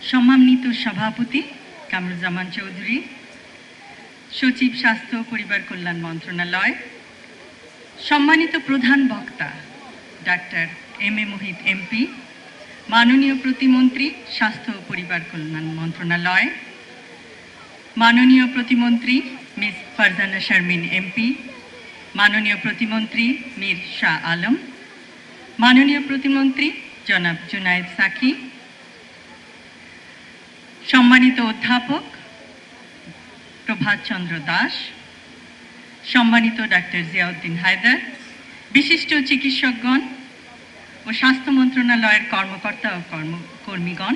সম্মানিত সভাপতি কামরুজ্জামান চৌধুরী, সচিব স্বাস্থ্য ও পরিবার কল্যাণ মন্ত্রণালয়, সম্মানিত প্রধান বক্তা doctor M A Muhith MP, মাননীয় প্রতিমন্ত্রী স্বাস্থ্য ও পরিবার কল্যাণ মন্ত্রণালয়, মাননীয় প্রতিমন্ত্রী মিস ফারজানা শারমিন এমপি, মাননীয় প্রতিমন্ত্রী মীর শাহ আলম, মাননীয় প্রতিমন্ত্রী জনাব জুনায়েদ সাকি, সম্মানিত অধ্যাপক প্রভাত চন্দ্র দাস, সম্মানিত ডাক্তার জিয়াউদ্দিন হায়দার, বিশিষ্ট চিকিৎসকগণ ও স্বাস্থ্য মন্ত্রণালয়ের কর্মকর্তা ও কর্মীগণ,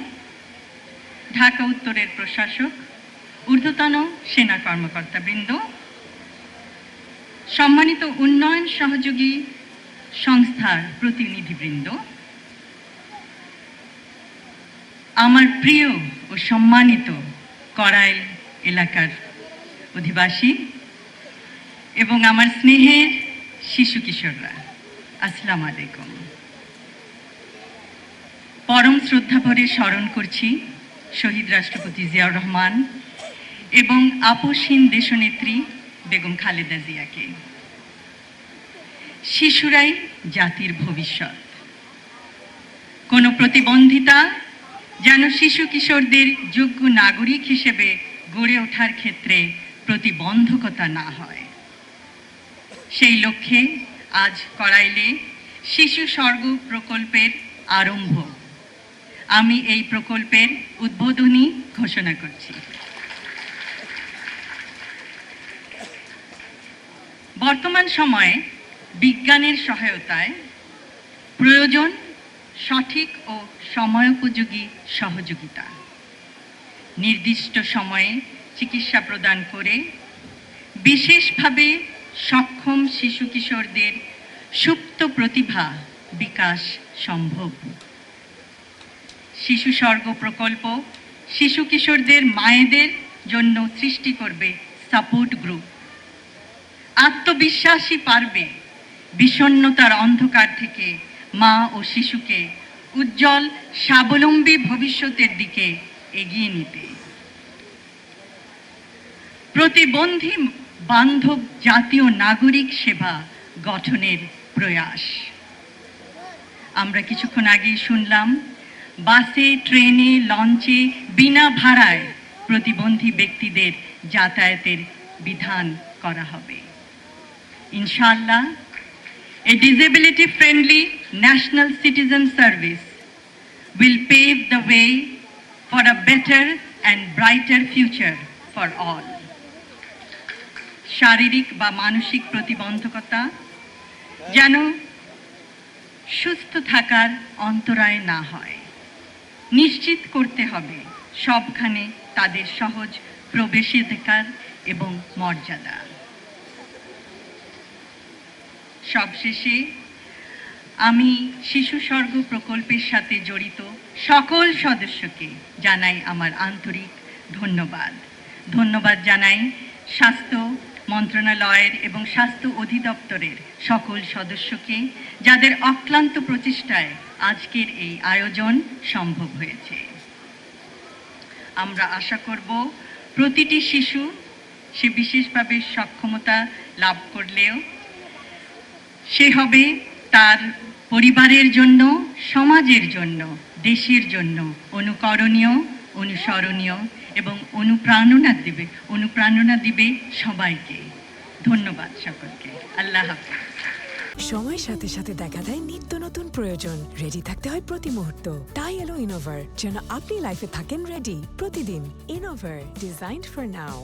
ঢাকা উত্তরের প্রশাসক, ঊর্ধ্বতন সেনা কর্মকর্তাবৃন্দ, সম্মানিত উন্নয়ন সহযোগী সংস্থার প্রতিনিধিবৃন্দ, আমার প্রিয় ও সম্মানিত করাইল এলাকার অধিবাসী এবং আমার স্নেহের শিশু কিশোররা, আসসালামু আলাইকুম। পরম শ্রদ্ধাভরে স্মরণ করছি শহীদ রাষ্ট্রপতি জিয়াউর রহমান এবং আপসহীন দেশনেত্রী বেগম খালেদা জিয়াকে। শিশুরাই জাতির ভবিষ্যৎ। কোনো প্রতিবন্ধিতা যেন শিশু কিশোরদের যোগ্য নাগরিক হিসেবে গড়ে ওঠার ক্ষেত্রে প্রতিবন্ধকতা না হয়, সেই লক্ষ্যে আজ করাইলে শিশু স্বর্গ প্রকল্পের আরম্ভ। আমি এই প্রকল্পের উদ্বোধনী ঘোষণা করছি। বর্তমান সময়ে বিজ্ঞানের সহায়তায় প্রয়োজন সঠিক ও সময়োপযোগী সহযোগিতা। নির্দিষ্ট সময়ে চিকিৎসা প্রদান করে বিশেষভাবে সক্ষম শিশু কিশোরদের সুপ্ত প্রতিভা বিকাশ সম্ভব। শিশু স্বর্গ প্রকল্প শিশু কিশোরদের মায়েদের জন্য সৃষ্টি করবে সাপোর্ট গ্রুপ। আত্মবিশ্বাসী পারবে বিষণ্ণতার অন্ধকার থেকে মা ও শিশুকে উজ্জ্বল স্বাবলম্বী ভবিষ্যতের দিকে এগিয়ে নিতে। প্রতিবন্ধী বান্ধব জাতীয় নাগরিক সেবা গঠনের প্রয়াস। আমরা কিছুক্ষণ আগেই শুনলাম, বাসে, ট্রেনে, লঞ্চে বিনা ভাড়ায় প্রতিবন্ধী ব্যক্তিদের যাতায়াতের বিধান করা হবে। ইনশাআল্লাহ, a disability-friendly national citizen service will pave the way for a better and brighter future for all. শারীরিক বা মানসিক প্রতিবন্ধকতা যেন সুস্থ থাকার অন্তরায় না হয়, নিশ্চিত করতে হবে সবখানে তাদের সহজ প্রবেশাধিকার এবং মর্যাদা। সবশেষে আমি শিশু স্বর্গ প্রকল্পের সাথে জড়িত সকল সদস্যকে জানাই আমার আন্তরিক ধন্যবাদ। ধন্যবাদ জানাই স্বাস্থ্য মন্ত্রণালয়ের এবং স্বাস্থ্য অধিদপ্তরের সকল সদস্যকে, যাদের অক্লান্ত প্রচেষ্টায় আজকের এই আয়োজন সম্ভব হয়েছে। আমরা আশা করব প্রতিটি শিশু সে বিশেষভাবে সক্ষমতা লাভ করলেও সে হবে তার পরিবারের জন্য, সমাজের জন্য, দেশের জন্য অনুকরণীয়, অনুসরণীয় এবং অনুপ্রেরণা দিবে সবাইকে। ধন্যবাদ সকলকে। আল্লাহ হাফেজ। সময়ের সাথে সাথে দেখা দেয় নিত্য নতুন প্রয়োজন। রেডি থাকতে হয় প্রতি মুহূর্ত। তাই এলো ইনোভার, যেন আপনি লাইফে থাকেন রেডি প্রতিদিন। Innova, designed for now.